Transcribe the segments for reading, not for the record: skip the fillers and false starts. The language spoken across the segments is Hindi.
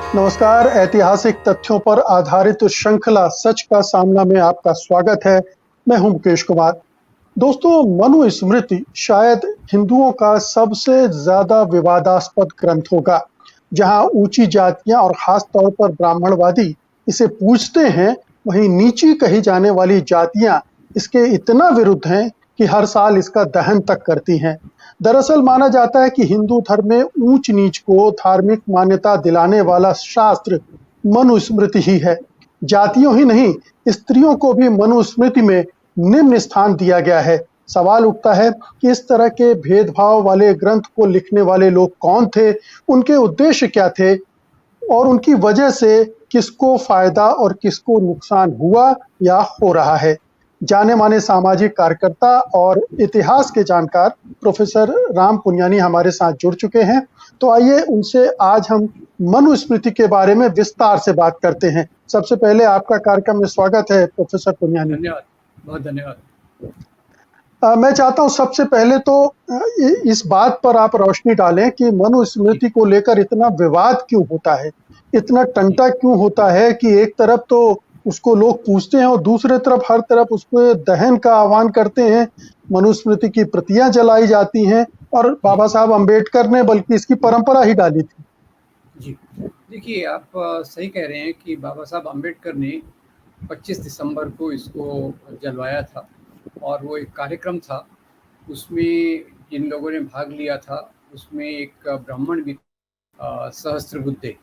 नमस्कार। ऐतिहासिक तथ्यों पर आधारित श्रृंखला सच का सामना में आपका स्वागत है। मैं हूं मुकेश कुमार। दोस्तों, मनुस्मृति शायद हिंदुओं का सबसे ज्यादा विवादास्पद ग्रंथ होगा, जहां ऊंची जातियां और खास तौर पर ब्राह्मणवादी इसे पूजते हैं, वहीं नीची कही जाने वाली जातियां इसके इतना विरुद्ध हैं कि हर साल इसका दहन तक करती हैं। दरअसल माना जाता है कि हिंदू धर्म में ऊंच नीच को धार्मिक मान्यता दिलाने वाला शास्त्र मनुस्मृति ही है। जातियों ही नहीं, स्त्रियों को भी मनुस्मृति में निम्न स्थान दिया गया है। सवाल उठता है कि इस तरह के भेदभाव वाले ग्रंथ को लिखने वाले लोग कौन थे, उनके उद्देश्य क्या थे और उनकी वजह से किसको फायदा और किसको नुकसान हुआ या हो रहा है। जाने माने सामाजिक कार्यकर्ता और इतिहास के जानकार प्रोफेसर राम पुनियानी हमारे साथ जुड़ चुके हैं। तो आइए उनसे आज हम मनुस्मृति के बारे में विस्तार से बात करते हैं। सबसे पहले आपका कार्यक्रम में स्वागत है प्रोफेसर पुनियानी। धन्यवाद, बहुत धन्यवाद। मैं चाहता हूं सबसे पहले तो इस बात पर आप रोशनी डालें कि मनुस्मृति को लेकर इतना विवाद क्यों होता है, इतना टंटा क्यों होता है कि एक तरफ तो उसको लोग पूछते हैं और दूसरे तरफ हर तरफ उसको दहन का आह्वान करते हैं। मनुस्मृति की प्रतियां जलाई जाती हैं और बाबा साहब अम्बेडकर ने बल्कि इसकी परंपरा ही डाली थी। जी, देखिए आप सही कह रहे हैं कि बाबा साहब अम्बेडकर ने 25 दिसंबर को इसको जलवाया था और वो एक कार्यक्रम था। उसमें जिन लोगों ने भाग लिया था उसमें एक ब्राह्मण भी सहस्त्रबुद्धे,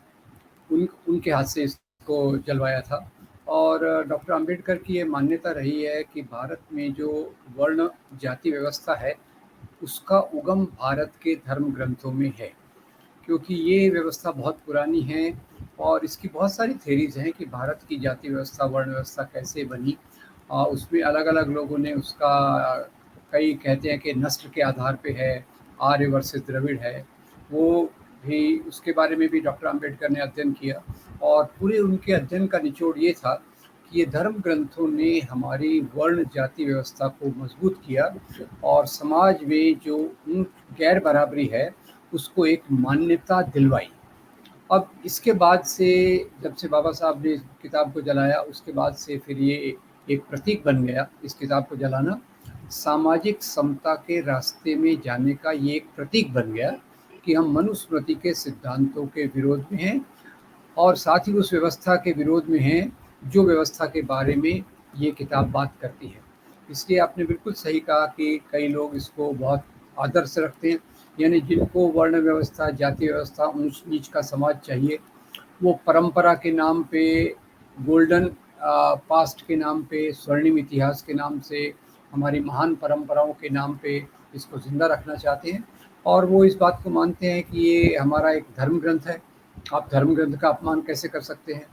उनके हाथ से इसको जलवाया था। और डॉक्टर अम्बेडकर की ये मान्यता रही है कि भारत में जो वर्ण जाति व्यवस्था है उसका उगम भारत के धर्म ग्रंथों में है, क्योंकि ये व्यवस्था बहुत पुरानी है और इसकी बहुत सारी थेरीज हैं कि भारत की जाति व्यवस्था वर्ण व्यवस्था कैसे बनी। उसमें अलग अलग लोगों ने उसका कई कहते हैं कि नस्ल के आधार पे है, आर्य वर्सेस द्रविड़ है, वो भी उसके बारे में भी डॉक्टर अम्बेडकर ने अध्ययन किया। और पूरे उनके अध्ययन का निचोड़ ये था कि ये धर्म ग्रंथों ने हमारी वर्ण जाति व्यवस्था को मजबूत किया और समाज में जो गैर बराबरी है उसको एक मान्यता दिलवाई। अब इसके बाद से जब से बाबा साहब ने इस किताब को जलाया उसके बाद से फिर ये एक प्रतीक बन गया। इस किताब को जलाना सामाजिक समता के रास्ते में जाने का ये एक प्रतीक बन गया कि हम मनुस्मृति के सिद्धांतों के विरोध में हैं और साथ ही उस व्यवस्था के विरोध में हैं जो व्यवस्था के बारे में ये किताब बात करती है। इसलिए आपने बिल्कुल सही कहा कि कई लोग इसको बहुत आदर से रखते हैं, यानी जिनको वर्ण व्यवस्था जाति व्यवस्था ऊंच नीच का समाज चाहिए, वो परंपरा के नाम पे, गोल्डन पास्ट के नाम पे, स्वर्णिम इतिहास के नाम से, हमारी महान परंपराओं के नाम पे इसको ज़िंदा रखना चाहते हैं। और वो इस बात को मानते हैं कि ये हमारा एक धर्म ग्रंथ है, आप धर्म ग्रंथ का अपमान कैसे कर सकते हैं।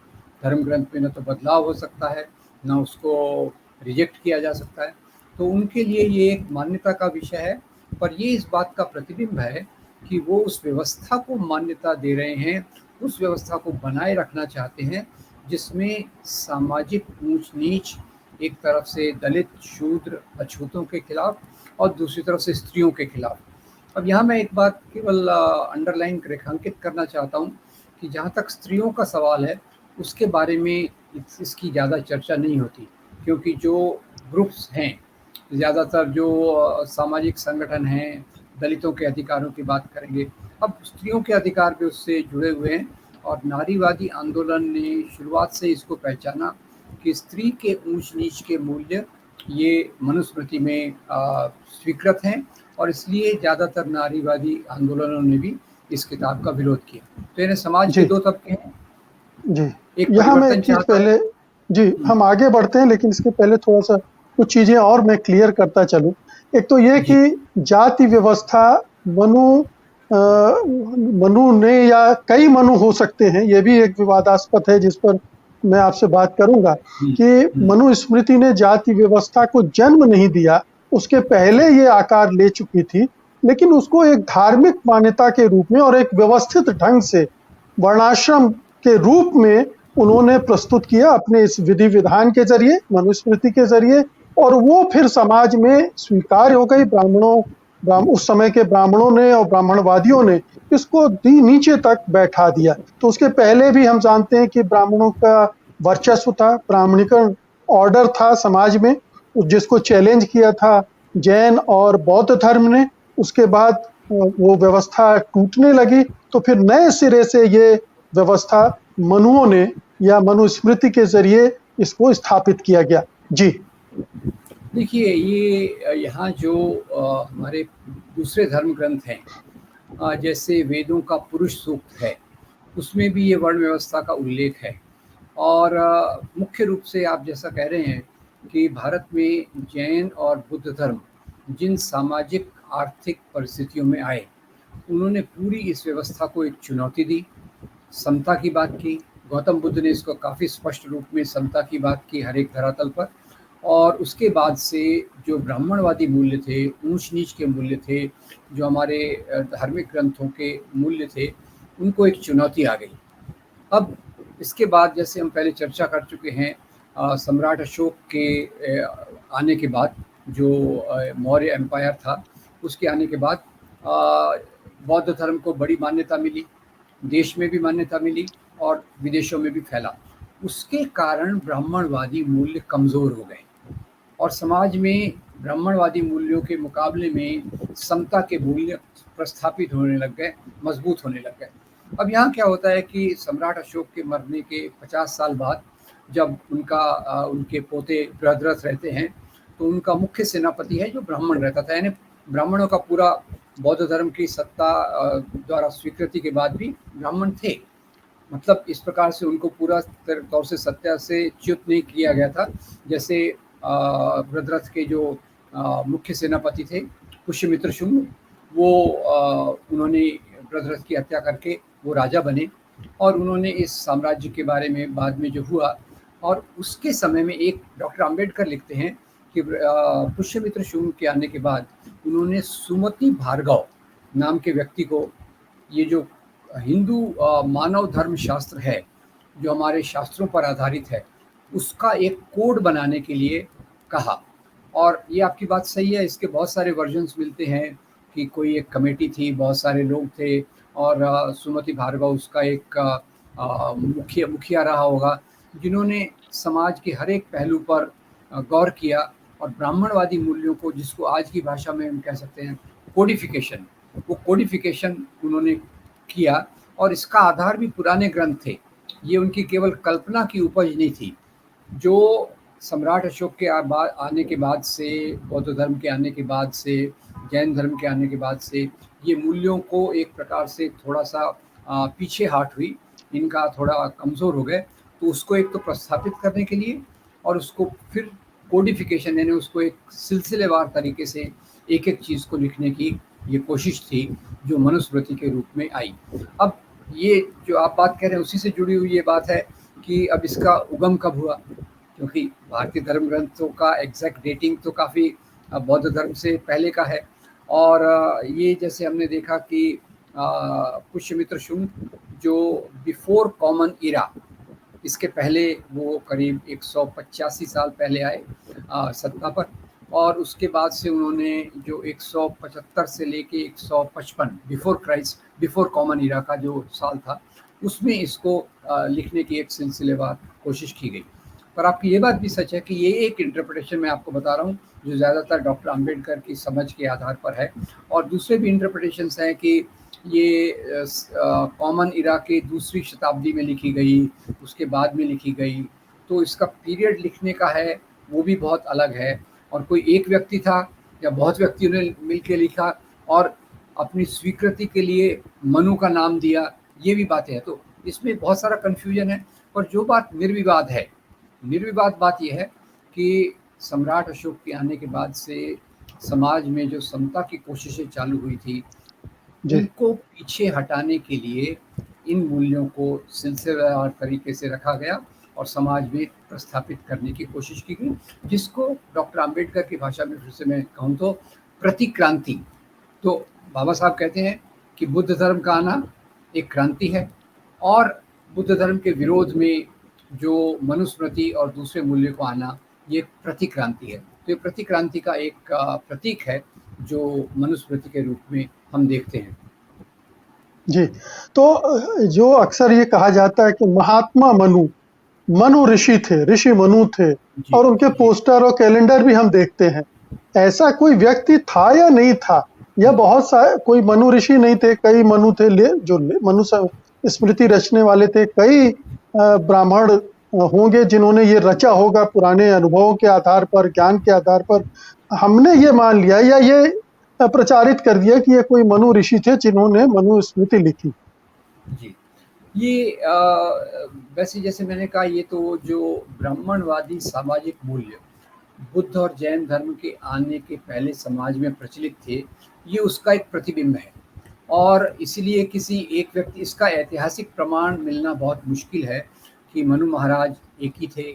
धर्म ग्रंथ में न तो बदलाव हो सकता है, न उसको रिजेक्ट किया जा सकता है। तो उनके लिए ये एक मान्यता का विषय है, पर ये इस बात का प्रतिबिंब है कि वो उस व्यवस्था को मान्यता दे रहे हैं, उस व्यवस्था को बनाए रखना चाहते हैं जिसमें सामाजिक ऊंच नीच एक तरफ से दलित शूद्र अछूतों के खिलाफ और दूसरी तरफ से स्त्रियों के खिलाफ। अब यहाँ मैं एक बात केवल अंडरलाइन रेखांकित करना चाहता हूँ कि जहाँ तक स्त्रियों का सवाल है उसके बारे में इसकी ज़्यादा चर्चा नहीं होती, क्योंकि जो ग्रुप्स हैं, ज़्यादातर जो सामाजिक संगठन हैं, दलितों के अधिकारों की बात करेंगे, अब स्त्रियों के अधिकार भी उससे जुड़े हुए हैं। और नारीवादी आंदोलन ने शुरुआत से इसको पहचाना कि स्त्री के ऊंच नीच के मूल्य ये मनुस्मृति में स्वीकृत हैं और इसलिए ज़्यादातर नारीवादी आंदोलनों ने भी इस किताब का विरोध किया। तो यानी समाज के दो तबके हैं। जी, यहाँ मैं एक चीज़ पहले हम आगे बढ़ते हैं, लेकिन इसके पहले थोड़ा सा कुछ चीज़ें और मैं क्लियर करता चलूँ। एक तो ये कि जाति व्यवस्था मनु ने या कई मनु हो सकते हैं, ये भी एक विवादास्पद है जिस पर मैं आपसे बात करूंगा कि मनुस्मृति ने जाति व्यवस्था को जन्म नहीं दिया, उसके पहले ये आकार ले चुकी थी, लेकिन उसको एक धार्मिक मान्यता के रूप में और एक व्यवस्थित ढंग से वर्णाश्रम के रूप में उन्होंने प्रस्तुत किया अपने इस विधि विधान के जरिए, मनुस्मृति के जरिए, और वो फिर समाज में स्वीकार हो गई। ब्राह्मणों उस समय के ब्राह्मणों ने और ब्राह्मणवादियों ने इसको नीचे तक बैठा दिया। तो उसके पहले भी हम जानते हैं कि ब्राह्मणों का वर्चस्व था, ब्राह्मणीकरण ऑर्डर था समाज में, जिसको चैलेंज किया था जैन और बौद्ध धर्म ने। उसके बाद वो व्यवस्था टूटने लगी, तो फिर नए सिरे से ये व्यवस्था मनुओं ने या मनुस्मृति के जरिए इसको स्थापित किया गया। जी। देखिए, ये यहाँ जो हमारे दूसरे धर्म ग्रंथ हैं, जैसे वेदों का पुरुष सूक्त है, उसमें भी ये वर्ण व्यवस्था का उल्लेख है। और मुख्य रूप से आप जैसा कह रहे हैं कि भारत में जैन और बुद्ध धर्म जिन सामाजिक आर्थिक परिस्थितियों में आए, उन्होंने पूरी इस व्यवस्था को एक चुनौती दी, समता की बात की। गौतम बुद्ध ने इसको काफ़ी स्पष्ट रूप में समता की बात की हर एक धरातल पर। और उसके बाद से जो ब्राह्मणवादी मूल्य थे, ऊंच नीच के मूल्य थे, जो हमारे धार्मिक ग्रंथों के मूल्य थे, उनको एक चुनौती आ गई। अब इसके बाद जैसे हम पहले चर्चा कर चुके हैं, सम्राट अशोक के आने के बाद, जो मौर्य एम्पायर था, उसके आने के बाद बौद्ध धर्म को बड़ी मान्यता मिली, देश में भी मान्यता मिली और विदेशों में भी फैला। उसके कारण ब्राह्मणवादी मूल्य कमज़ोर हो गए और समाज में ब्राह्मणवादी मूल्यों के मुकाबले में समता के मूल्य प्रस्थापित होने लग गए, मजबूत होने लग गए। अब यहाँ क्या होता है कि सम्राट अशोक के मरने के 50 साल बाद, जब उनके पोते बृहद्रथ रहते हैं, तो उनका मुख्य सेनापति है जो ब्राह्मण रहता था। यानी ब्राह्मणों का पूरा बौद्ध धर्म की सत्ता द्वारा स्वीकृति के बाद भी ब्राह्मण थे। मतलब इस प्रकार से उनको पूरा तौर से सत्ता से च्युत नहीं किया गया था। जैसे बृहद्रथ के जो मुख्य सेनापति थे पुष्यमित्र शुंग, वो उन्होंने बृहद्रथ की हत्या करके वो राजा बने और उन्होंने इस साम्राज्य के बारे में बाद में जो हुआ, और उसके समय में एक डॉक्टर अंबेडकर लिखते हैं कि पुष्यमित्र शुंग के आने के बाद उन्होंने सुमति भार्गव नाम के व्यक्ति को, ये जो हिंदू मानव धर्म शास्त्र है जो हमारे शास्त्रों पर आधारित है, उसका एक कोड बनाने के लिए कहा। और ये आपकी बात सही है, इसके बहुत सारे वर्जन्स मिलते हैं कि कोई एक कमेटी थी, बहुत सारे लोग थे और सुमति भार्गव उसका एक मुखिया रहा होगा, जिन्होंने समाज के हर एक पहलू पर गौर किया और ब्राह्मणवादी मूल्यों को, जिसको आज की भाषा में हम कह सकते हैं कोडिफिकेशन, वो कोडिफिकेशन उन्होंने किया। और इसका आधार भी पुराने ग्रंथ थे, ये उनकी केवल कल्पना की उपज नहीं थी। जो सम्राट अशोक के आने के बाद से, बौद्ध धर्म के आने के बाद से, जैन धर्म के आने के बाद से, ये मूल्यों को एक प्रकार से थोड़ा सा पीछे हट हुई, इनका थोड़ा कमज़ोर हो गए। तो उसको एक तो प्रस्थापित करने के लिए और उसको फिर कोडिफिकेशन, यानी उसको एक सिलसिलेवार तरीके से एक एक चीज़ को लिखने की ये कोशिश थी, जो मनुस्मृति के रूप में आई। अब ये जो आप बात कह रहे हैं उसी से जुड़ी हुई ये बात है कि अब इसका उगम कब हुआ, क्योंकि भारतीय धर्म ग्रंथों का एग्जैक्ट डेटिंग तो काफ़ी बौद्ध धर्म से पहले का है। और ये जैसे हमने देखा कि पुष्यमित्र शुंग जो बिफोर कॉमन इरा, इसके पहले वो करीब 185 साल पहले आए सत्ता पर, और उसके बाद से उन्होंने जो 175 से लेके 155 बिफोर क्राइस्ट, बिफोर कॉमन इरा का जो साल था, उसमें इसको लिखने की एक सिलसिलेवार कोशिश की गई। पर आपकी ये बात भी सच है कि ये एक इंटरप्रिटेशन मैं आपको बता रहा हूँ जो ज़्यादातर डॉक्टर अंबेडकर की समझ के आधार पर है, और दूसरे भी इंटरप्रिटेशंस हैं कि ये कॉमन इरा के दूसरी शताब्दी में लिखी गई, उसके बाद में लिखी गई, तो इसका पीरियड लिखने का है वो भी बहुत अलग है। और कोई एक व्यक्ति था या बहुत व्यक्तियों ने मिलकर लिखा और अपनी स्वीकृति के लिए मनु का नाम दिया, ये भी बातें हैं। तो इसमें बहुत सारा कन्फ्यूजन है। पर जो बात निर्विवाद है, निर्विवाद बात यह है कि सम्राट अशोक के आने के बाद से समाज में जो समता की कोशिशें चालू हुई थी, उनको पीछे हटाने के लिए इन मूल्यों को सिलसिलेवार तरीके से रखा गया और समाज में प्रस्थापित करने की कोशिश की गई, जिसको डॉक्टर अंबेडकर की भाषा में फिर से मैं कहूँ तो प्रतिक्रांति। तो बाबा साहब कहते हैं कि बुद्ध धर्म का आना एक क्रांति है और बुद्ध धर्म के विरोध में जो मनुस्मृति और दूसरे मूल्य को आना, ये प्रतिक्रांति है। तो ये प्रतिक्रांति का एक प्रतीक है जो मनुस्मृति के रूप में हम देखते हैं। जी, तो जो अक्सर ये कहा जाता है कि महात्मा मनु, मनु ऋषि थे, ऋषि मनु थे, जी, और उनके जी। पोस्टर और कैलेंडर भी हम देखते हैं। ऐसा कोई व्यक्ति था या नहीं था? या बहुत सा कोई मनु ऋषि नहीं थे, कई मनु थे जो स्मृति रचने वाले थे, कई ब्राह्मण होंगे जिन्होंने ये रचा होगा पुराने अनुभवों के आधार पर, ज्ञान के आधार पर। हमने ये मान लिया या ये प्रचारित कर दिया कि ये कोई मनु ऋषि थे जिन्होंने मनुस्मृति लिखी। जी, ये वैसे जैसे मैंने कहा, ये तो जो ब्राह्मणवादी सामाजिक मूल्य बुद्ध और जैन धर्म के आने के पहले समाज में प्रचलित थे, ये उसका एक प्रतिबिंब है। और इसीलिए किसी एक व्यक्ति, इसका ऐतिहासिक प्रमाण मिलना बहुत मुश्किल है कि मनु महाराज एक ही थे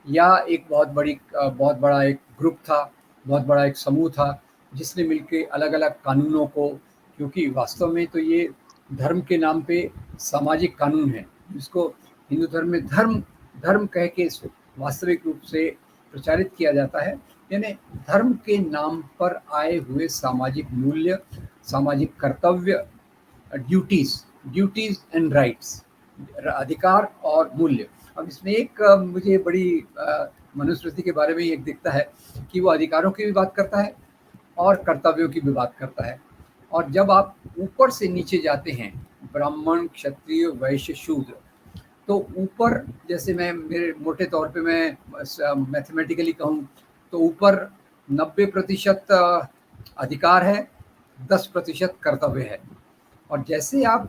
या एक बहुत बड़ा एक ग्रुप था, बहुत बड़ा एक समूह था जिसने मिलके अलग अलग कानूनों को, क्योंकि वास्तव में तो ये धर्म के नाम पे सामाजिक कानून है, जिसको हिंदू धर्म में धर्म धर्म कह के वास्तविक रूप से प्रचारित किया जाता है। यानी धर्म के नाम पर आए हुए सामाजिक मूल्य, सामाजिक कर्तव्य, ड्यूटीज एंड राइट्स, अधिकार और मूल्य। अब इसमें एक मुझे बड़ी मनुस्मृति के बारे में एक दिखता है कि वो अधिकारों की भी बात करता है और कर्तव्यों की भी बात करता है। और जब आप ऊपर से नीचे जाते हैं, ब्राह्मण, क्षत्रिय, वैश्य, शूद्र, तो ऊपर जैसे मैं मेरे मोटे तौर पे मैं मैथमेटिकली कहूँ तो ऊपर 90% अधिकार है, 10% कर्तव्य है। और जैसे आप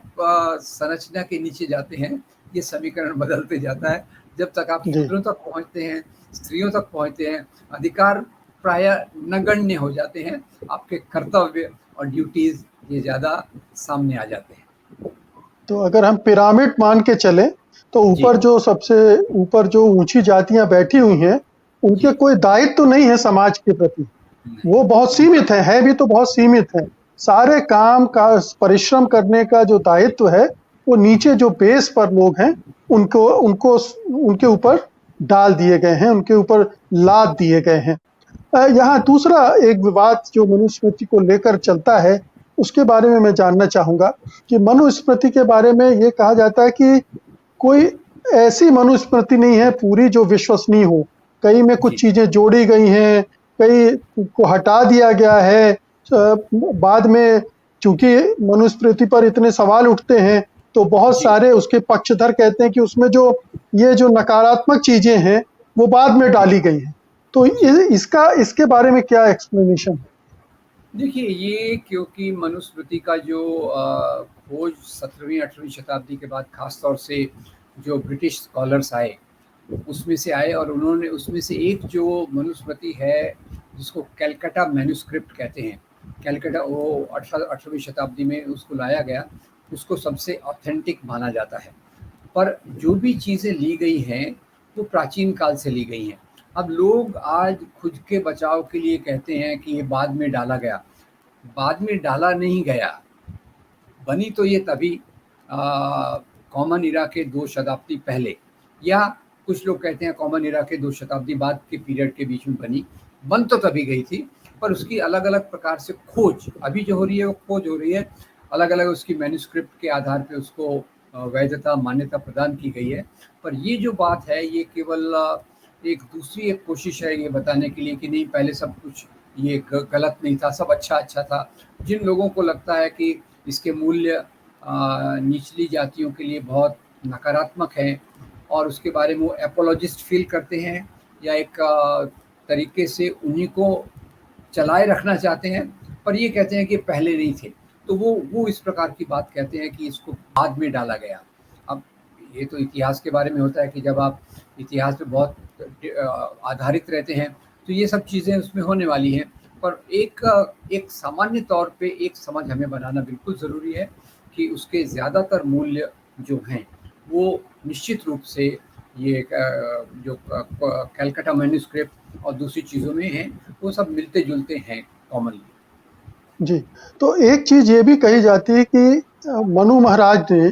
संरचना के नीचे जाते हैं, ये समीकरण बदलते जाता है। जब तक आप शूद्रों तक पहुंचते हैं, स्त्रियों तक पहुंचते हैं, अधिकार प्राय नगण्य हो जाते हैं, आपके कर्तव्य और ड्यूटीज ये ज़्यादा सामने आ जाते हैं। तो अगर हम पिरामिड मान के चले तो ऊपर जो सबसे ऊपर जो ऊंची जातियां बैठी हुई हैं, उनके कोई दायित्व तो नहीं है समाज के प्रति, वो बहुत सीमित है भी तो बहुत सीमित है। सारे काम का परिश्रम करने का जो दायित्व है वो नीचे जो बेस पर लोग हैं उनको उनको उनके ऊपर डाल दिए गए हैं, उनके ऊपर लाद दिए गए हैं। यहाँ दूसरा एक विवाद जो मनुस्मृति को लेकर चलता है उसके बारे में मैं जानना चाहूँगा कि मनुस्मृति के बारे में ये कहा जाता है कि कोई ऐसी मनुस्मृति नहीं है पूरी जो विश्वसनीय हो। कई में कुछ चीज़ें जोड़ी गई हैं, कई को हटा दिया गया है। बाद में चूंकि मनुस्मृति पर इतने सवाल उठते हैं तो बहुत सारे उसके पक्षधर कहते हैं कि उसमें जो ये जो नकारात्मक चीज़ें हैं वो बाद में डाली गई हैं। तो इसके बारे में क्या एक्सप्लेनेशन है? देखिए, ये क्योंकि मनुस्मृति का जो खोज 17वीं 18वीं शताब्दी के बाद खास तौर से जो ब्रिटिश स्कॉलर्स आए उसमें से आए, और उन्होंने उसमें से एक जो मनुस्मृति है जिसको कैलकाटा मैन्युस्क्रिप्ट कहते हैं, कैलकाटा, वो 18वीं शताब्दी में उसको लाया गया, उसको सबसे ऑथेंटिक माना जाता है। पर जो भी चीज़ें ली गई हैं वो प्राचीन काल से ली गई हैं। अब लोग आज खुद के बचाव के लिए कहते हैं कि ये बाद में डाला गया। बाद में डाला नहीं गया, बनी तो ये तभी कॉमन इरा के 2 शताब्दी पहले, या कुछ लोग कहते हैं कॉमन इरा के 2 शताब्दी बाद के पीरियड के बीच में बनी। बन तो तभी गई थी, पर उसकी अलग अलग प्रकार से खोज अभी जो हो रही है वो खोज हो रही है, अलग अलग उसकी मैन्युस्क्रिप्ट के आधार पे उसको वैधता मान्यता प्रदान की गई है। पर ये जो बात है ये केवल एक दूसरी एक कोशिश है ये बताने के लिए कि नहीं, पहले सब कुछ ये गलत नहीं था, सब अच्छा था। जिन लोगों को लगता है कि इसके मूल्य निचली जातियों के लिए बहुत नकारात्मक हैं और उसके बारे में वो एपोलॉजिस्ट फील करते हैं या एक तरीके से उन्हीं को चलाए रखना चाहते हैं, पर ये कहते हैं कि पहले नहीं थे, तो वो इस प्रकार की बात कहते हैं कि इसको बाद में डाला गया। अब ये तो इतिहास के बारे में होता है कि जब आप इतिहास पे बहुत आधारित रहते हैं तो ये सब चीज़ें उसमें होने वाली हैं। पर एक सामान्य तौर पे एक समझ हमें बनाना बिल्कुल ज़रूरी है कि उसके ज़्यादातर मूल्य जो हैं वो निश्चित रूप से ये जो कैलकाटा मैन्युस्क्रिप्ट और दूसरी चीज़ों में हैं वो सब मिलते जुलते हैं कॉमनली। जी, तो एक चीज़ ये भी कही जाती है कि मनु महाराज ने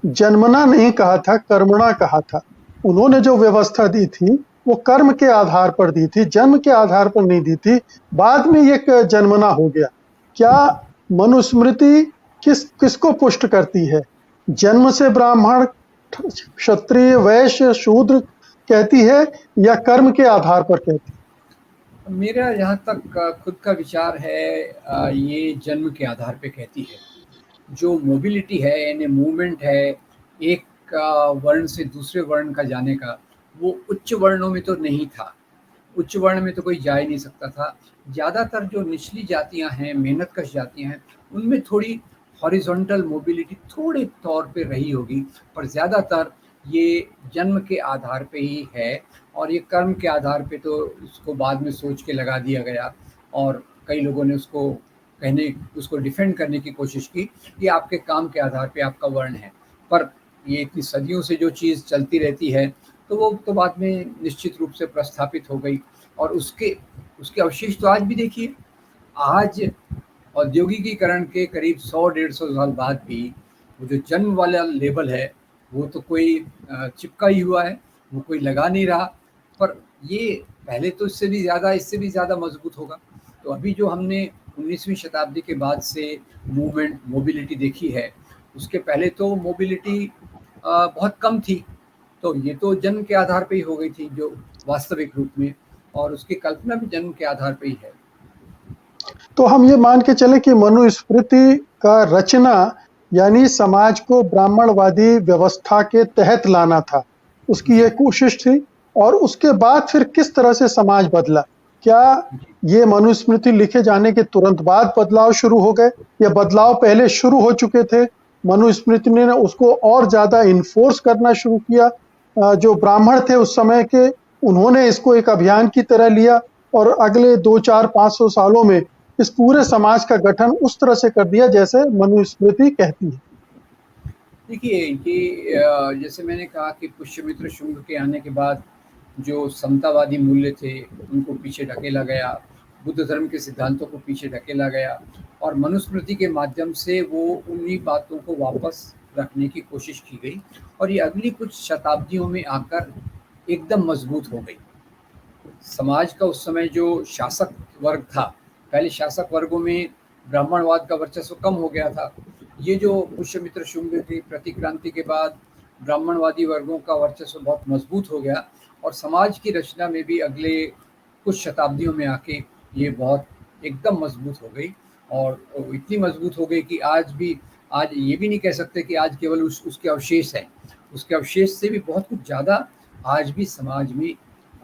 जन्मना नहीं कहा था, कर्मणा कहा था। उन्होंने जो व्यवस्था दी थी वो कर्म के आधार पर दी थी, जन्म के आधार पर नहीं दी थी। बाद में ये जन्मना हो गया। क्या मनुस्मृति किसको पुष्ट करती है? जन्म से ब्राह्मण, क्षत्रिय, वैश्य, शूद्र कहती है या कर्म के आधार पर कहती है? मेरा जहाँ तक खुद का विचार है, ये जन्म के आधार पे कहती है। जो मोबिलिटी है यानी मूवमेंट है एक वर्ण से दूसरे वर्ण का जाने का, वो उच्च वर्णों में तो नहीं था। उच्च वर्ण में तो कोई जा ही नहीं सकता था। ज़्यादातर जो निचली जातियां हैं, मेहनतकश जातियां हैं, उनमें थोड़ी हॉरिजॉन्टल मोबिलिटी थोड़े तौर पे रही होगी, पर ज़्यादातर ये जन्म के आधार पे ही है। और ये कर्म के आधार पे तो इसको बाद में सोच के लगा दिया गया, और कई लोगों ने उसको डिफेंड करने की कोशिश की कि आपके काम के आधार पे आपका वर्ण है। पर ये इतनी सदियों से जो चीज़ चलती रहती है, तो वो तो बाद में निश्चित रूप से प्रस्थापित हो गई। और उसके उसके अवशेष तो आज भी देखिए। आज औद्योगिकीकरण के करीब 100-150 साल बाद भी वो जो जन्म वाला लेबल है, वो तो कोई चिपका ही हुआ है, वो कोई लगा नहीं रहा। पर ये पहले तो इससे भी ज़्यादा मजबूत होगा। तो अभी जो हमने 19वीं शताब्दी के बाद से मोबिलिटी देखी है, उसके पहले तो मोबिलिटी बहुत कम थी। तो ये तो जन्म के आधार पे ही हो गई थी जो वास्तविक रूप में, और उसकी कल्पना भी जन्म के आधार पे ही है। तो हम ये मान के चले कि मनुस्मृति का रचना यानी समाज को ब्राह्मणवादी व्यवस्था के तहत लाना था, उसकी ये कोशिश थी। और उसके बाद फिर किस तरह से समाज बदला? क्या ये मनुस्मृति लिखे जाने के तुरंत बाद बदलाव शुरू हो गए, या बदलाव पहले शुरू हो चुके थे? मनुस्मृति ने उसको और ज्यादा इन्फोर्स करना शुरू किया। जो ब्राह्मण थे उस समय के, उन्होंने इसको एक अभियान की तरह लिया और अगले 200-400-500 सालों में इस पूरे समाज का गठन उस तरह से कर दिया जैसे मनुस्मृति कहती है। देखिए, ये जैसे मैंने कहा कि पुष्यमित्र शुंग के आने के बाद जो समतावादी मूल्य थे, उनको पीछे ढकेला गया, बुद्ध धर्म के सिद्धांतों को पीछे ढकेला गया, और मनुस्मृति के माध्यम से वो उन्हीं बातों को वापस रखने की कोशिश की गई, और ये अगली कुछ शताब्दियों में आकर एकदम मजबूत हो गई। समाज का उस समय जो शासक वर्ग था, पहले शासक वर्गों में ब्राह्मणवाद का वर्चस्व कम हो गया था। ये जो पुष्यमित्र शुंग की प्रतिक्रांति के बाद ब्राह्मणवादी वर्गों का वर्चस्व बहुत मजबूत हो गया, और समाज की रचना में भी अगले कुछ शताब्दियों में आके ये बहुत एकदम मजबूत हो गई। और इतनी मजबूत हो गई कि आज ये भी नहीं कह सकते कि आज केवल उसके अवशेष हैं। उसके अवशेष से भी बहुत कुछ ज़्यादा आज भी समाज में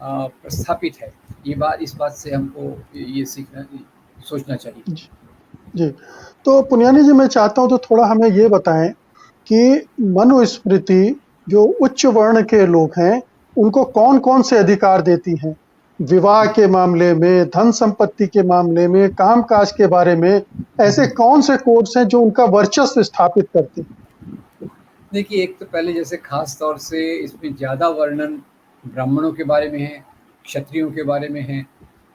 प्रस्थापित है। इस बात से हमको ये सोचना चाहिए। जी, तो पुनियानी जी, मैं चाहता हूं तो थोड़ा हमें ये बताएं कि मनुस्मृति जो उच्च वर्ण के लोग हैं उनको कौन कौन से अधिकार देती हैं? विवाह के मामले में, धन संपत्ति के मामले में, कामकाज के बारे में, ऐसे कौन से कोड्स हैं जो उनका वर्चस्व स्थापित करते हैं? देखिए, एक तो पहले जैसे खास तौर से इसमें ज़्यादा वर्णन ब्राह्मणों के बारे में है, क्षत्रियों के बारे में है,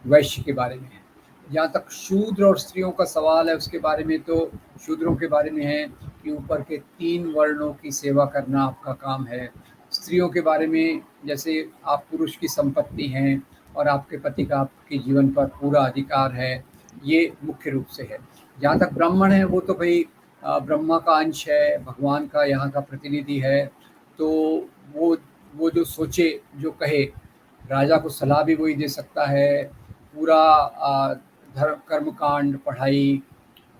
वैश्य के बारे में है। जहाँ तक शूद्र और स्त्रियों का सवाल है, उसके बारे में तो शूद्रों के बारे में है कि ऊपर के 3 वर्णों की सेवा करना आपका काम है। स्त्रियों के बारे में जैसे आप पुरुष की संपत्ति हैं और आपके पति का आपके जीवन पर पूरा अधिकार है, ये मुख्य रूप से है। जहाँ तक ब्राह्मण है, वो तो भाई ब्रह्मा का अंश है, भगवान का यहाँ का प्रतिनिधि है। तो वो वो जो सोचे, जो कहे, राजा को सलाह भी वही दे सकता है। पूरा धर्म कर्मकांड पढ़ाई,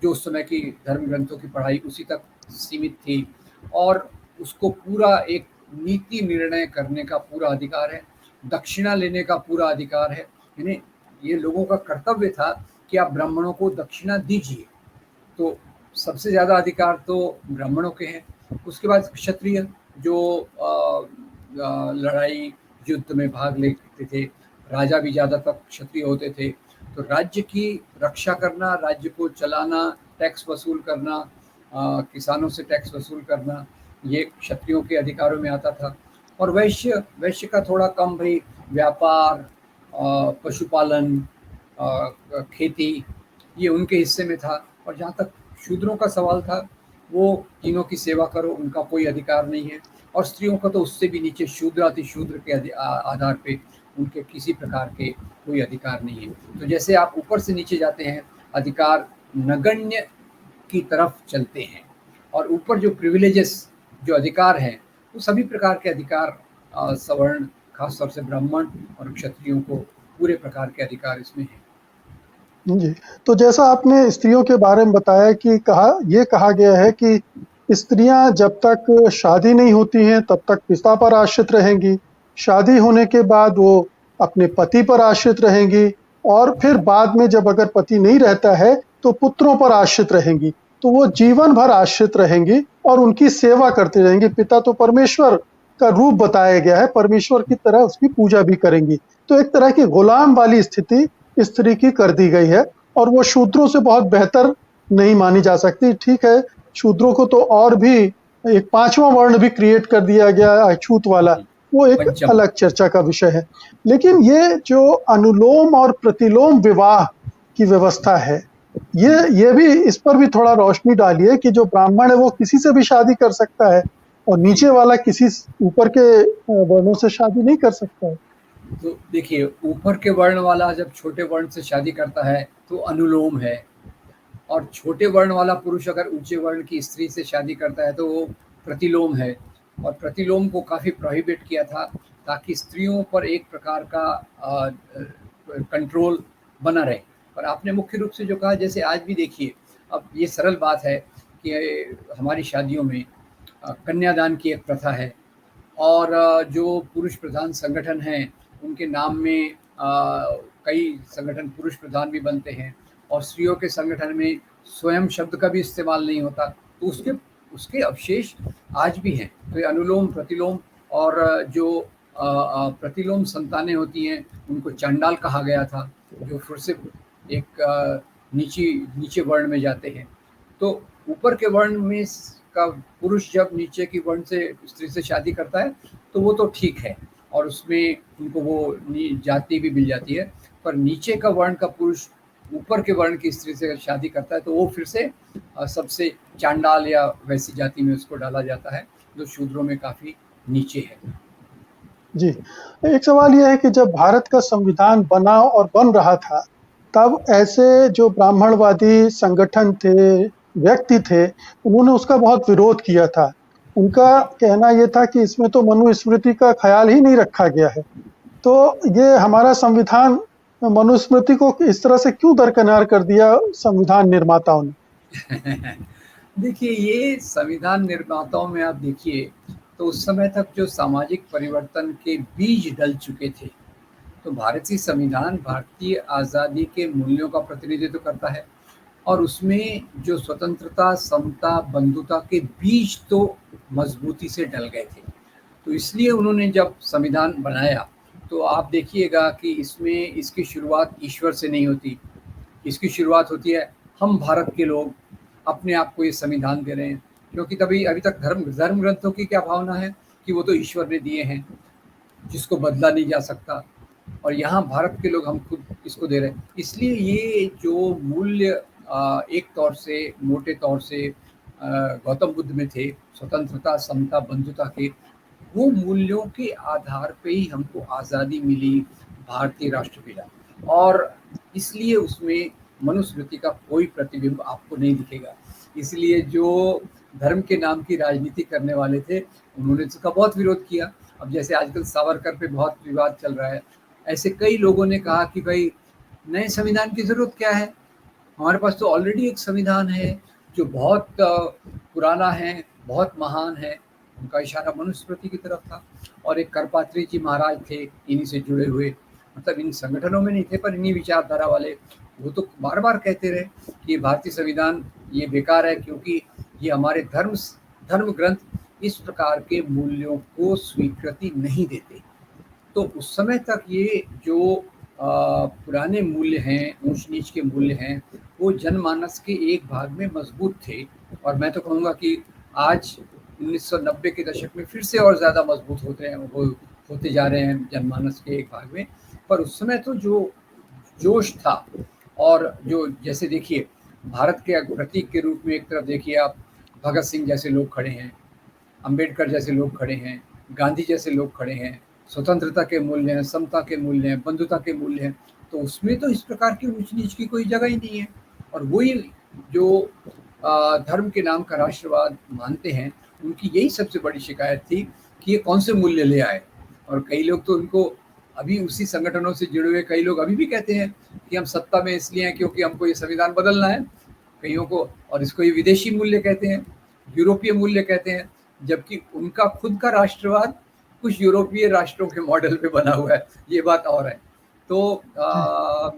जो उस समय की धर्म ग्रंथों की पढ़ाई उसी तक सीमित थी, और उसको पूरा एक नीति निर्णय करने का पूरा अधिकार है, दक्षिणा लेने का पूरा अधिकार है। यानी ये लोगों का कर्तव्य था कि आप ब्राह्मणों को दक्षिणा दीजिए। तो सबसे ज़्यादा अधिकार तो ब्राह्मणों के हैं। उसके बाद क्षत्रिय, जो लड़ाई युद्ध में भाग लेते थे, राजा भी ज़्यादातर क्षत्रिय होते थे। तो राज्य की रक्षा करना, राज्य को चलाना, टैक्स वसूल करना, किसानों से टैक्स वसूल करना, ये क्षत्रियों के अधिकारों में आता था। और वैश्य का थोड़ा कम, भाई व्यापार, पशुपालन, खेती, ये उनके हिस्से में था। और जहाँ तक शूद्रों का सवाल था, वो तीनों की सेवा करो, उनका कोई अधिकार नहीं है। और स्त्रियों का तो उससे भी नीचे शूद्र अति शूद्र के आधार पे उनके किसी प्रकार के कोई अधिकार नहीं है। तो जैसे आप ऊपर से नीचे जाते हैं, अधिकार नगण्य की तरफ चलते हैं, और ऊपर जो प्रिविलेजेस, जो अधिकार हैं, वो सभी प्रकार के अधिकार, सवर्ण, खासतौर से ब्राह्मण और क्षत्रियों को पूरे प्रकार के अधिकार इसमें हैं। जी, तो जैसा आपने स्त्रियों के बारे में बताया कि कहा गया है कि स्त्रियां जब तक शादी नहीं होती हैं तब तक पिता पर आश्रित रहेंगी, शादी होने के बाद वो अपने पति पर आश्रित रहेंगी, और फिर बाद में जब अगर पति नहीं रहता है तो पुत्रों पर आश्रित रहेंगी। तो वो जीवन भर आश्रित रहेंगी और उनकी सेवा करती रहेंगी। पिता तो परमेश्वर का रूप बताया गया है, परमेश्वर की तरह उसकी पूजा भी करेंगी। तो एक तरह की गुलाम वाली स्थिति स्त्री की कर दी गई है, और वो शूद्रों से बहुत बेहतर नहीं मानी जा सकती। ठीक है, शूद्रों को तो और भी एक पांचवा वर्ण भी क्रिएट कर दिया गया अछूत वाला, वो एक पंचम। अलग चर्चा का विषय है। लेकिन ये जो अनुलोम और प्रतिलोम विवाह की व्यवस्था है, ये भी, इस पर भी थोड़ा रोशनी डालिए कि जो ब्राह्मण है वो किसी से भी शादी कर सकता है और जी, नीचे वाला किसी ऊपर के वर्णों से शादी नहीं कर सकता है। तो देखिए, ऊपर के वर्ण वाला जब छोटे वर्ण से शादी करता है तो अनुलोम है, और छोटे वर्ण वाला पुरुष अगर ऊंचे वर्ण की स्त्री से शादी करता है तो वो प्रतिलोम है। और प्रतिलोम को काफ़ी प्रोहिबिट किया था, ताकि स्त्रियों पर एक प्रकार का कंट्रोल बना रहे। पर आपने मुख्य रूप से जो कहा, जैसे आज भी देखिए, अब ये सरल बात है कि हमारी शादियों में कन्यादान की एक प्रथा है, और जो पुरुष प्रधान संगठन हैं उनके नाम में कई संगठन पुरुष प्रधान भी बनते हैं, और स्त्रियों के संगठन में स्वयं शब्द का भी इस्तेमाल नहीं होता। तो उसके उसके अवशेष आज भी हैं। तो ये अनुलोम प्रतिलोम, और जो प्रतिलोम संतानें होती हैं उनको चांडाल कहा गया था, जो फिर से एक नीचे नीचे वर्ण में जाते हैं। तो ऊपर के वर्ण में का पुरुष जब नीचे की वर्ण से स्त्री से शादी करता है तो वो तो ठीक है, और उसमें उनको वो जाति भी मिल जाती है। पर नीचे का वर्ण का पुरुष ऊपर के वर्ण की स्त्री से शादी करता है तो वो फिर से सबसे चांडाल या वैसी जाति में उसको डाला जाता है, जो शूद्रों में काफ़ी नीचे है। जी, एक सवाल यह है कि जब भारत का संविधान बना और बन रहा था, तब ऐसे जो ब्राह्मणवादी संगठन थे, व्यक्ति थे, उन्होंने उसका बहुत विरोध किया था। उनका कहना ये था कि इसमें तो मनुस्मृति का ख्याल ही नहीं रखा गया है। तो ये हमारा संविधान मनुस्मृति को इस तरह से क्यों दरकिनार कर दिया संविधान निर्माताओं ने? देखिए, ये संविधान निर्माताओं में आप देखिए, तो उस समय तक जो सामाजिक परिवर्तन के बीज डल चुके थे। तो भारतीय संविधान भारतीय आज़ादी के मूल्यों का प्रतिनिधित्व करता है, और उसमें जो स्वतंत्रता, समता, बंधुता के बीज तो मजबूती से डल गए थे। तो इसलिए उन्होंने जब संविधान बनाया, तो आप देखिएगा कि इसमें इसकी शुरुआत ईश्वर से नहीं होती। इसकी शुरुआत होती है, हम भारत के लोग अपने आप को ये संविधान दे रहे हैं, क्योंकि तभी अभी तक धर्म ग्रंथों की क्या भावना है कि वो तो ईश्वर ने दिए हैं, जिसको बदला नहीं जा सकता, और यहाँ भारत के लोग हम खुद इसको दे रहे हैं। इसलिए ये जो मूल्य एक तौर से, मोटे तौर से गौतम बुद्ध में थे, स्वतंत्रता, समता, बंधुता के, वो मूल्यों के आधार पे ही हमको आज़ादी मिली, भारतीय राष्ट्रपिता। और इसलिए उसमें मनुस्मृति का कोई प्रतिबिंब आपको नहीं दिखेगा। इसलिए जो धर्म के नाम की राजनीति करने वाले थे, उन्होंने इसका बहुत विरोध किया। अब जैसे आजकल सावरकर पे बहुत विवाद चल रहा है, ऐसे कई लोगों ने कहा कि भाई, नए संविधान की ज़रूरत क्या है, हमारे पास तो ऑलरेडी एक संविधान है जो बहुत पुराना है, बहुत महान है। उनका इशारा मनुस्मृति की तरफ था। और एक करपात्री जी महाराज थे इन्हीं से जुड़े हुए, मतलब इन संगठनों में नहीं थे पर इन्हीं विचारधारा वाले, वो तो बार बार कहते रहे कि ये भारतीय संविधान ये बेकार है, क्योंकि ये हमारे धर्म ग्रंथ इस प्रकार के मूल्यों को स्वीकृति नहीं देते। तो उस समय तक ये जो पुराने मूल्य हैं, ऊंच नीच के मूल्य हैं, वो जनमानस के एक भाग में मजबूत थे। और मैं तो कहूँगा कि आज 1990 के दशक में फिर से और ज़्यादा मजबूत होते जा रहे हैं जनमानस के एक भाग में। पर उस समय तो जो जोश था, और जो जैसे देखिए, भारत के प्रतीक के रूप में एक तरफ देखिए आप, भगत सिंह जैसे लोग खड़े हैं, अंबेडकर जैसे लोग खड़े हैं, गांधी जैसे लोग खड़े हैं, स्वतंत्रता के मूल्य हैं, समता के मूल्य हैं, बंधुता के मूल्य हैं, तो उसमें तो इस प्रकार की ऊंच नीच की कोई जगह ही नहीं है। और वही जो धर्म के नाम का राष्ट्रवाद मानते हैं, उनकी यही सबसे बड़ी शिकायत थी कि ये कौन से मूल्य ले आए। और कई लोग तो उनको अभी उसी संगठनों से जुड़े हुए कई लोग अभी भी कहते हैं कि हम सत्ता में इसलिए हैं क्योंकि हमको ये संविधान बदलना है, कईयों को, और इसको ये विदेशी मूल्य कहते हैं, यूरोपीय मूल्य कहते हैं, जबकि उनका खुद का राष्ट्रवाद कुछ यूरोपीय राष्ट्रों के मॉडल पे बना हुआ है, ये बात और है। तो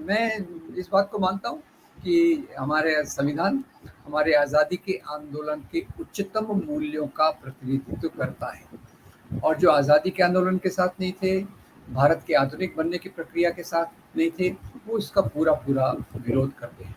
मैं इस बात को मानता हूँ कि हमारे संविधान हमारे आज़ादी के आंदोलन के उच्चतम मूल्यों का प्रतिनिधित्व करता है, और जो आज़ादी के आंदोलन के साथ नहीं थे, भारत के आधुनिक बनने की प्रक्रिया के साथ नहीं थे, वो इसका पूरा पूरा विरोध करते हैं।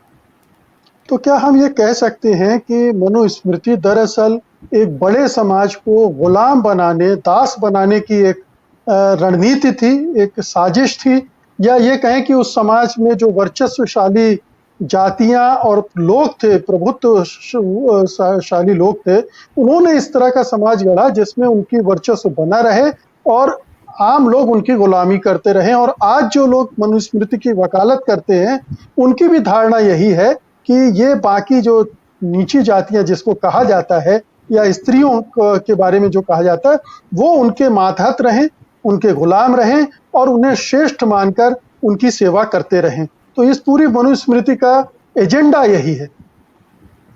तो क्या हम ये कह सकते हैं कि मनुस्मृति दरअसल एक बड़े समाज को गुलाम बनाने, दास बनाने की एक रणनीति थी, एक साजिश थी, या ये कहें कि उस समाज में जो वर्चस्वशाली जातियां और लोग थे, प्रभुत्वशाली लोग थे, उन्होंने इस तरह का समाज गढ़ा जिसमें उनकी वर्चस्व बना रहे और आम लोग उनकी गुलामी करते रहे। और आज जो लोग मनुस्मृति की वकालत करते हैं, उनकी भी धारणा यही है कि ये बाकी जो नीची जातियां जिसको कहा जाता है, या स्त्रियों के बारे में जो कहा जाता है, वो उनके मातहत रहें, उनके गुलाम रहें और उन्हें श्रेष्ठ मानकर उनकी सेवा करते रहें। तो इस पूरी मनुस्मृति का एजेंडा यही है।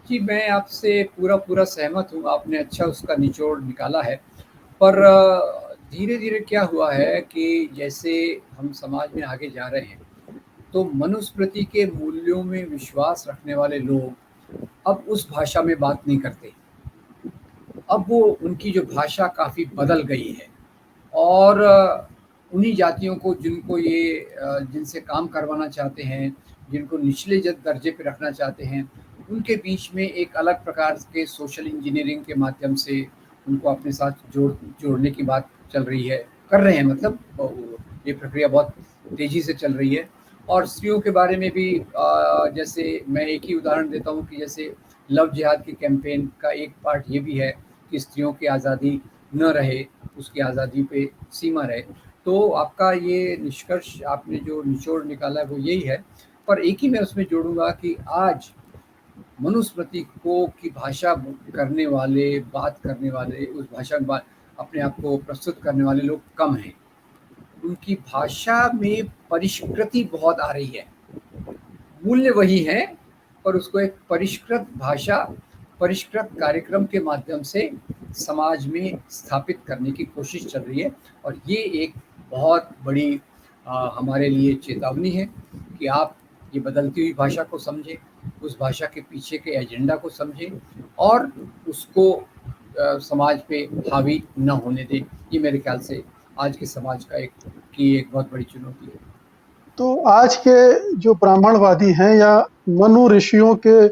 जी, मैं आपसे पूरा पूरा सहमत हूँ, आपने अच्छा उसका निचोड़ निकाला है। पर धीरे धीरे क्या हुआ है कि जैसे हम समाज में आगे जा रहे हैं, तो मनुस्मृति के मूल्यों में विश्वास रखने वाले लोग अब उस भाषा में बात नहीं करते। अब वो उनकी जो भाषा काफ़ी बदल गई है, और उन्हीं जातियों को जिनको ये जिनसे काम करवाना चाहते हैं, जिनको निचले दर्जे पे रखना चाहते हैं, उनके बीच में एक अलग प्रकार के सोशल इंजीनियरिंग के माध्यम से उनको अपने साथ जोड़ने की बात चल रही है, कर रहे हैं, मतलब ये प्रक्रिया बहुत तेज़ी से चल रही है। और स्त्रियों के बारे में भी जैसे मैं एक ही उदाहरण देता हूँ कि जैसे लव जिहाद की कैंपेन का एक पार्ट ये भी है कि स्त्रियों की आज़ादी न रहे, उसकी आज़ादी पे सीमा रहे। तो आपका ये निष्कर्ष, आपने जो निचोड़ निकाला है वो यही है। पर एक ही मैं उसमें जोड़ूंगा कि आज मनुस्मृति को की भाषा करने वाले, बात करने वाले, उस भाषा में अपने आप को प्रस्तुत करने वाले लोग कम हैं। उनकी भाषा में परिष्कृति बहुत आ रही है, मूल्य वही हैं, पर उसको एक परिष्कृत भाषा, परिष्कृत कार्यक्रम के माध्यम से समाज में स्थापित करने की कोशिश चल रही है। और ये एक बहुत बड़ी हमारे लिए चेतावनी है कि आप ये बदलती हुई भाषा को समझें, उस भाषा के पीछे के एजेंडा को समझें और उसको समाज पे हावी न होने दें। ये मेरे ख्याल से आज के समाज का एक बहुत बड़ी चुनौती है। तो आज के जो ब्राह्मणवादी हैं या मनु ऋषियों के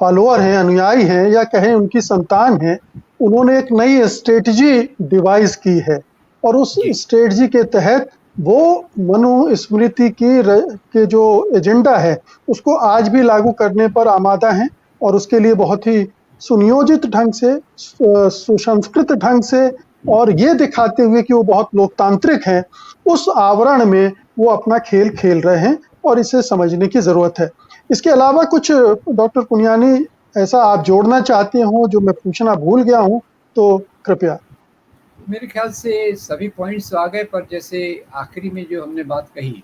फॉलोअर हैं, अनुयायी हैं, या कहें उनकी संतान हैं, उन्होंने एक नई स्ट्रेटजी डिवाइस की है और उस स्ट्रेटजी के तहत वो मनुस्मृति के जो एजेंडा है उसको आज भी लागू करने पर आमादा हैं, और उसके लिए बहुत ही सुनियोजित ढंग से, सुसंस्कृत ढंग से, और ये दिखाते हुए कि वो बहुत लोकतांत्रिक हैं, उस आवरण में वो अपना खेल खेल रहे हैं और इसे समझने की जरूरत है। इसके अलावा कुछ डॉक्टर पुनियानी ऐसा आप जोड़ना चाहते हो जो मैं पूछना भूल गया हूं तो कृपया। मेरे ख्याल से सभी पॉइंट्स आ गए, पर जैसे आखिरी में जो हमने बात कही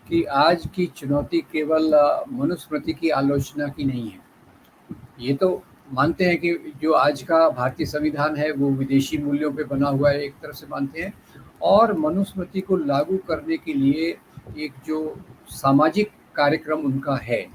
कि आज की चुनौती केवल मनुस्मृति की आलोचना की नहीं है। ये तो मानते हैं कि जो आज का भारतीय संविधान है वो विदेशी मूल्यों पे बना हुआ है, एक तरफ से मानते हैं, और मनुस्मृति को लागू करने के लिए एक जो सामाजिक कार्यक्रम उनका है,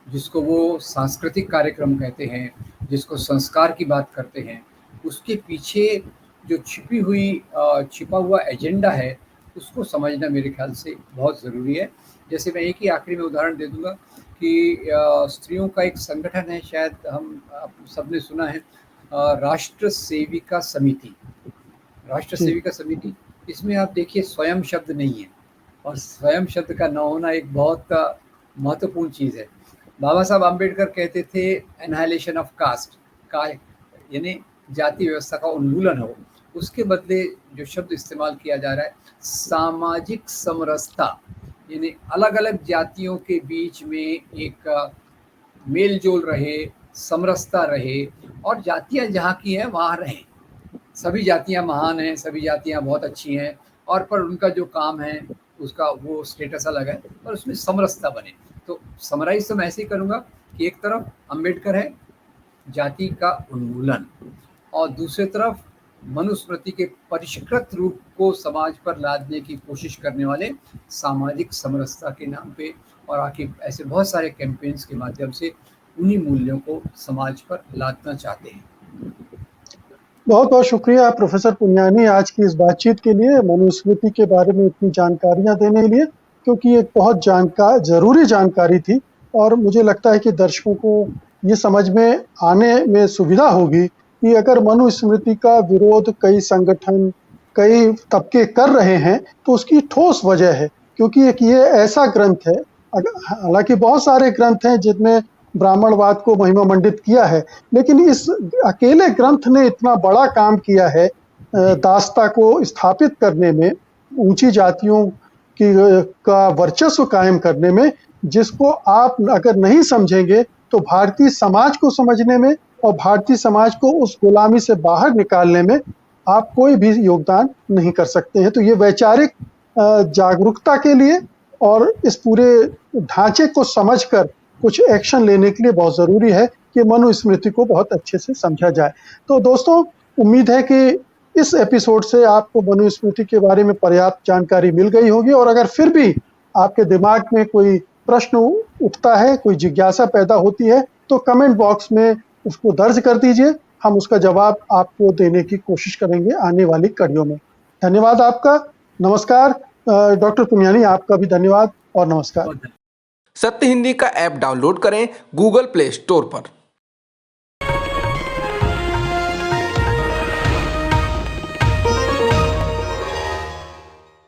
जिसको वो सांस्कृतिक कार्यक्रम कहते हैं, जिसको संस्कार की बात करते हैं, उसके पीछे जो छिपा हुआ एजेंडा है, उसको समझना मेरे ख्याल से बहुत ज़रूरी है। जैसे मैं एक ही आखिरी में उदाहरण दे दूँगा कि स्त्रियों का एक संगठन है, शायद आप सबने सुना है, राष्ट्र सेविका समिति। राष्ट्र सेविका समिति, इसमें आप देखिए स्वयं शब्द नहीं है, और स्वयं शब्द का न होना एक बहुत महत्वपूर्ण चीज़ है। बाबा साहब आम्बेडकर कहते थे एनहाइलेशन ऑफ कास्ट, का यानी जाति व्यवस्था का उन्मूलन हो। उसके बदले जो शब्द इस्तेमाल किया जा रहा है सामाजिक समरसता, यानी अलग अलग जातियों के बीच में एक मेल जोल रहे, समरसता रहे, और जातियां जहाँ की हैं वहाँ रहें। सभी जातियां महान हैं, सभी जातियां बहुत अच्छी हैं, और पर उनका जो काम है उसका वो स्टेटस अलग है, पर उसमें समरसता बने। तो समराइज तो मैं ऐसे ही करूँगा कि एक तरफ अम्बेडकर है, जाति का उन्मूलन, और दूसरी तरफ मनुस्मृति के परिष्कृत रूप को समाज पर लादने की कोशिश करने वाले सामाजिक समरसता के नाम पे, और आखिर ऐसे बहुत सारे कैंपेन्स के माध्यम से उन्हीं मूल्यों को समाज पर लादना चाहते हैं। बहुत बहुत शुक्रिया प्रोफेसर पुनियानी आज की इस बातचीत के लिए, मनुस्मृति के बारे में इतनी जानकारियां देने के लिए, क्योंकि एक बहुत ज़रूरी जानकारी थी और मुझे लगता है कि दर्शकों को ये समझ में आने में सुविधा होगी कि अगर मनुस्मृति का विरोध कई संगठन, कई तबके कर रहे हैं तो उसकी ठोस वजह है, क्योंकि एक ये ऐसा ग्रंथ है, हालांकि बहुत सारे ग्रंथ हैं जिनमें ब्राह्मणवाद को महिमा मंडित किया है, लेकिन इस अकेले ग्रंथ ने इतना बड़ा काम किया है दास्ता को स्थापित करने में, ऊंची जातियों की का वर्चस्व कायम करने में, जिसको आप अगर नहीं समझेंगे तो भारतीय समाज को समझने में और भारतीय समाज को उस गुलामी से बाहर निकालने में आप कोई भी योगदान नहीं कर सकते हैं। तो ये वैचारिक जागरूकता के लिए और इस पूरे ढांचे को समझकर कुछ एक्शन लेने के लिए बहुत ज़रूरी है कि मनुस्मृति को बहुत अच्छे से समझा जाए। तो दोस्तों, उम्मीद है कि इस एपिसोड से आपको मनुस्मृति के बारे में पर्याप्त जानकारी मिल गई होगी, और अगर फिर भी आपके दिमाग में कोई प्रश्न उठता है, कोई जिज्ञासा पैदा होती है, तो कमेंट बॉक्स में उसको दर्ज कर दीजिए। हम उसका जवाब आपको देने की कोशिश करेंगे आने वाली कड़ियों में। धन्यवाद आपका। नमस्कार डॉक्टर पुनियानी, आपका भी धन्यवाद और नमस्कार। सत्य हिंदी का ऐप डाउनलोड करें गूगल प्ले स्टोर पर।